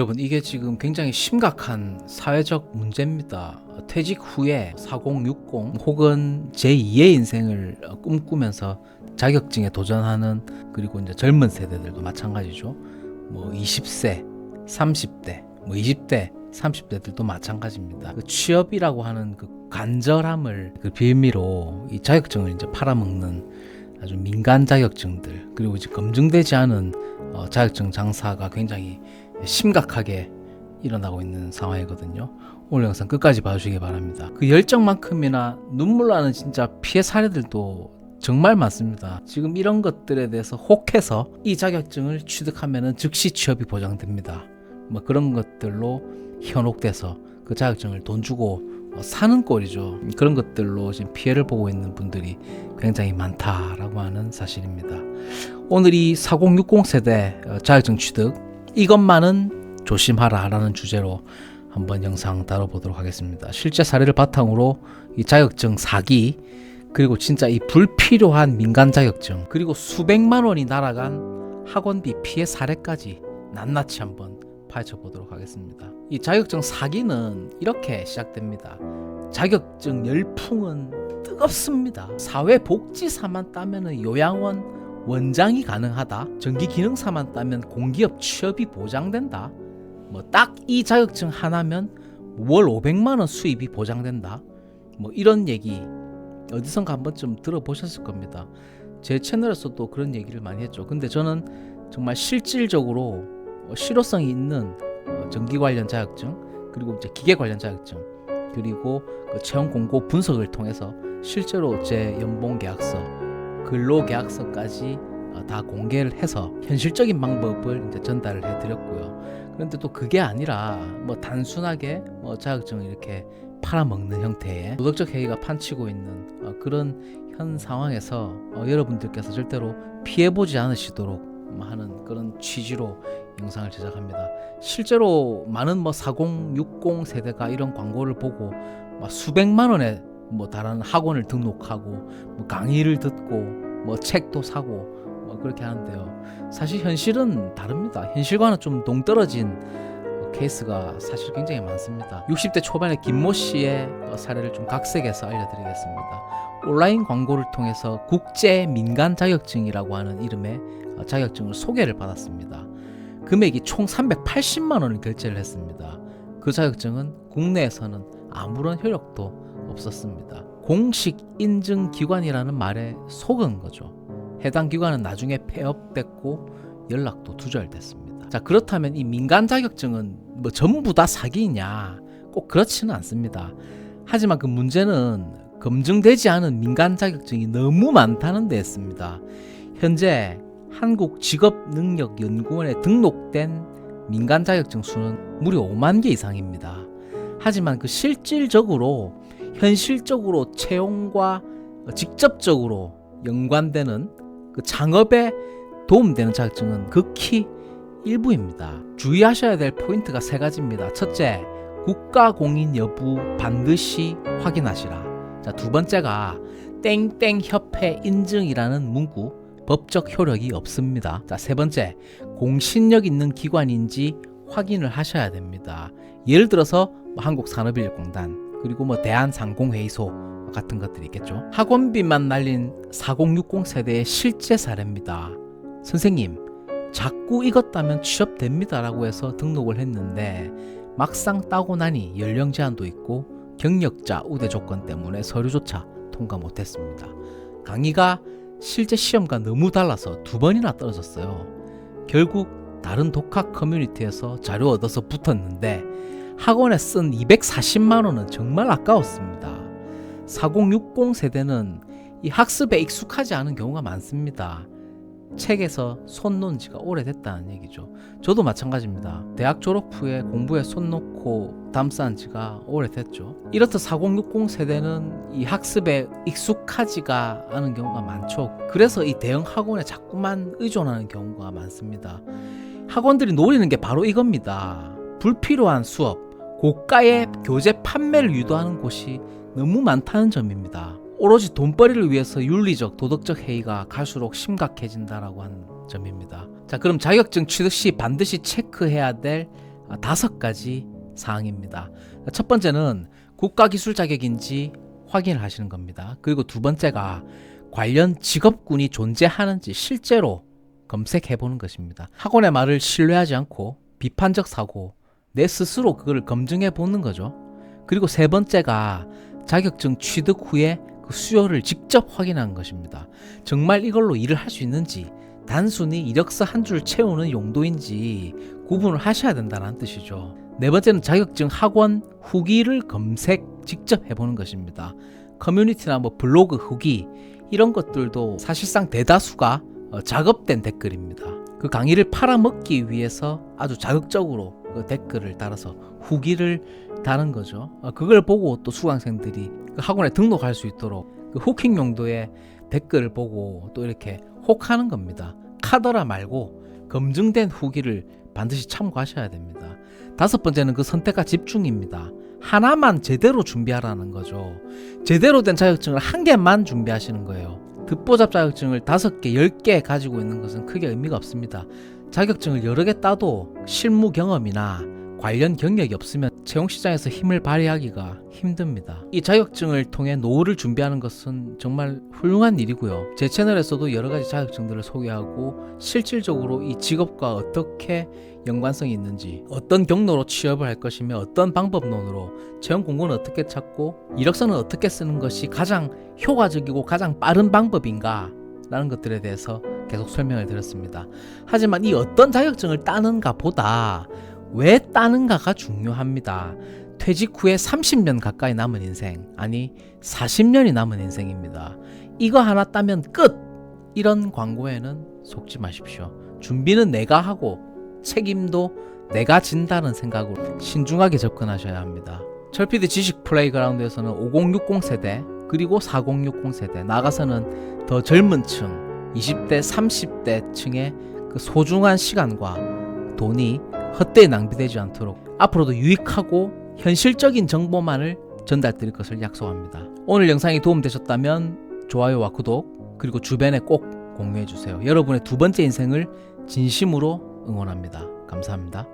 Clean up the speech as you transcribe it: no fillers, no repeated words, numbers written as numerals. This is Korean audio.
여러분, 이게 지금 굉장히 심각한 사회적 문제입니다. 퇴직 후에 4060 혹은 제2의 인생을 꿈꾸면서 자격증에 도전하는, 그리고 이제 젊은 세대들도 마찬가지죠. 뭐 20세, 30대, 뭐 20대, 30대들도 마찬가지입니다. 그 취업이라고 하는 그 간절함을 그 빌미로 이 자격증을 이제 팔아먹는 아주 민간 자격증들, 그리고 이제 검증되지 않은 자격증 장사가 굉장히 심각하게 일어나고 있는 상황이거든요. 오늘 영상 끝까지 봐주시기 바랍니다. 그 열정만큼이나 눈물 나는 진짜 피해 사례들도 정말 많습니다. 지금 이런 것들에 대해서 혹해서 이 자격증을 취득하면 즉시 취업이 보장됩니다. 뭐 그런 것들로 현혹돼서 그 자격증을 돈 주고 사는 꼴이죠. 그런 것들로 지금 피해를 보고 있는 분들이 굉장히 많다라고 하는 사실입니다. 오늘 이 4060 세대 자격증 취득, 이것만은 조심하라라는 주제로 한번 영상 다뤄보도록 하겠습니다. 실제 사례를 바탕으로 이 자격증 사기, 그리고 진짜 이 불필요한 민간 자격증, 그리고 수백만 원이 날아간 학원비 피해 사례까지 낱낱이 한번 파헤쳐보도록 하겠습니다. 이 자격증 사기는 이렇게 시작됩니다. 자격증 열풍은 뜨겁습니다. 사회복지사만 따면 요양원 원장이 가능하다. 전기기능사만 따면 공기업 취업이 보장된다. 뭐 딱 이 자격증 하나면 월 500만 원 수입이 보장된다. 뭐 이런 얘기 어디선가 한 번쯤 들어보셨을 겁니다. 제 채널에서도 그런 얘기를 많이 했죠. 근데 저는 정말 실질적으로 실효성이 있는 전기 관련 자격증, 그리고 이제 기계 관련 자격증, 그리고 그 채용 공고 분석을 통해서 실제로 제 연봉 계약서, 근로 계약서까지 다 공개를 해서 현실적인 방법을 이제 전달을 해드렸고요. 그런데 또 그게 아니라 뭐 단순하게 뭐 자격증을 이렇게 팔아먹는 형태의 도덕적 해이가 판치고 있는 그런 현 상황에서 여러분들께서 절대로 피해보지 않으시도록 하는 그런 취지로 영상을 제작합니다. 실제로 많은 뭐 4060 세대가 이런 광고를 보고 수백만 원에 뭐 달하는 학원을 등록하고 뭐 강의를 듣고 뭐 책도 사고 뭐 그렇게 하는데요. 사실 현실은 다릅니다. 현실과는 좀 동떨어진 케이스가 사실 굉장히 많습니다. 60대 초반의 김모 씨의 사례를 좀 각색해서 알려드리겠습니다. 온라인 광고를 통해서 국제 민간 자격증이라고 하는 이름의 자격증을 소개를 받았습니다. 금액이 총 380만 원을 결제를 했습니다. 그 자격증은 국내에서는 아무런 효력도 없었습니다. 공식 인증 기관이라는 말에 속은 거죠. 해당 기관은 나중에 폐업됐고 연락도 두절됐습니다. 자, 그렇다면 이 민간 자격증은 뭐 전부 다 사기냐? 꼭 그렇지는 않습니다. 하지만 그 문제는 검증되지 않은 민간 자격증이 너무 많다는 데 있습니다. 현재 한국직업능력연구원에 등록된 민간 자격증 수는 무려 5만 개 이상입니다. 하지만 그 실질적으로 현실적으로 채용과 직접적으로 연관되는 그 창업에 도움되는 자격증은 극히 일부입니다. 주의하셔야 될 포인트가 3가지입니다. 첫째, 국가 공인 여부 반드시 확인하시라. 자, 두 번째가 땡땡 협회 인증이라는 문구, 법적 효력이 없습니다. 자, 세 번째, 공신력 있는 기관인지 확인을 하셔야 됩니다. 예를 들어서 한국산업인력공단, 그리고 뭐 대한상공회의소 같은 것들이 있겠죠. 학원비만 날린 4060 세대의 실제 사례입니다. 선생님, 자꾸 이것 따면 취업됩니다 라고 해서 등록을 했는데 막상 따고 나니 연령 제한도 있고 경력자 우대 조건 때문에 서류조차 통과 못했습니다. 강의가 실제 시험과 너무 달라서 2번이나 떨어졌어요. 결국 다른 독학 커뮤니티에서 자료 얻어서 붙었는데 학원에 쓴 240만 원은 정말 아까웠습니다. 4060 세대는 이 학습에 익숙하지 않은 경우가 많습니다. 책에서 손 놓은 지가 오래됐다는 얘기죠. 저도 마찬가지입니다. 대학 졸업 후에 공부에 손 놓고 담쌓은 지가 오래됐죠. 이렇듯 4060 세대는 이 학습에 익숙하지가 않은 경우가 많죠. 그래서 이 대형 학원에 자꾸만 의존하는 경우가 많습니다. 학원들이 노리는 게 바로 이겁니다. 불필요한 수업, 고가의 교재 판매를 유도하는 곳이 너무 많다는 점입니다. 오로지 돈벌이를 위해서 윤리적, 도덕적 해이가 갈수록 심각해진다라고 하는 점입니다. 자, 그럼 자격증 취득 시 반드시 체크해야 될 5가지 사항입니다. 첫 번째는 국가기술 자격인지 확인을 하시는 겁니다. 그리고 두 번째가 관련 직업군이 존재하는지 실제로 검색해 보는 것입니다. 학원의 말을 신뢰하지 않고 비판적 사고, 내 스스로 그걸 검증해 보는 거죠. 그리고 세 번째가 자격증 취득 후에 그 수요를 직접 확인하는 것입니다. 정말 이걸로 일을 할 수 있는지, 단순히 이력서 한 줄 채우는 용도인지 구분을 하셔야 된다는 뜻이죠. 네 번째는 자격증 학원 후기를 검색 직접 해보는 것입니다. 커뮤니티나 블로그 후기 이런 것들도 사실상 대다수가 작업된 댓글입니다. 그 강의를 팔아먹기 위해서 아주 자극적으로 그 댓글을 달아서 후기를 다는 거죠. 그걸 보고 또 수강생들이 그 학원에 등록할 수 있도록 그 후킹 용도의 댓글을 보고 또 이렇게 혹하는 겁니다. 카더라 말고 검증된 후기를 반드시 참고하셔야 됩니다. 다섯 번째는 그 선택과 집중입니다. 하나만 제대로 준비하라는 거죠. 제대로 된 자격증을 한 개만 준비하시는 거예요. 듣보잡 자격증을 5개, 10개 가지고 있는 것은 크게 의미가 없습니다. 자격증을 여러 개 따도 실무 경험이나 관련 경력이 없으면 채용시장에서 힘을 발휘하기가 힘듭니다. 이 자격증을 통해 노후를 준비하는 것은 정말 훌륭한 일이고요. 제 채널에서도 여러 가지 자격증들을 소개하고 실질적으로 이 직업과 어떻게 연관성이 있는지, 어떤 경로로 취업을 할 것이며 어떤 방법론으로 채용 공고는 어떻게 찾고 이력서는 어떻게 쓰는 것이 가장 효과적이고 가장 빠른 방법인가 라는 것들에 대해서 계속 설명을 드렸습니다. 하지만 이 어떤 자격증을 따는가 보다 왜 따는가가 중요합니다. 퇴직 후에 30년 가까이 남은 인생, 아니 40년이 남은 인생입니다. 이거 하나 따면 끝! 이런 광고에는 속지 마십시오. 준비는 내가 하고 책임도 내가 진다는 생각으로 신중하게 접근하셔야 합니다. 철피드 지식 플레이그라운드에서는 5060 세대 그리고 4060 세대, 나가서는 더 젊은 층 20대 30대 층의 그 소중한 시간과 돈이 헛되이 낭비되지 않도록 앞으로도 유익하고 현실적인 정보만을 전달드릴 것을 약속합니다. 오늘 영상이 도움되셨다면 좋아요와 구독, 그리고 주변에 꼭 공유해주세요. 여러분의 두 번째 인생을 진심으로 응원합니다. 감사합니다.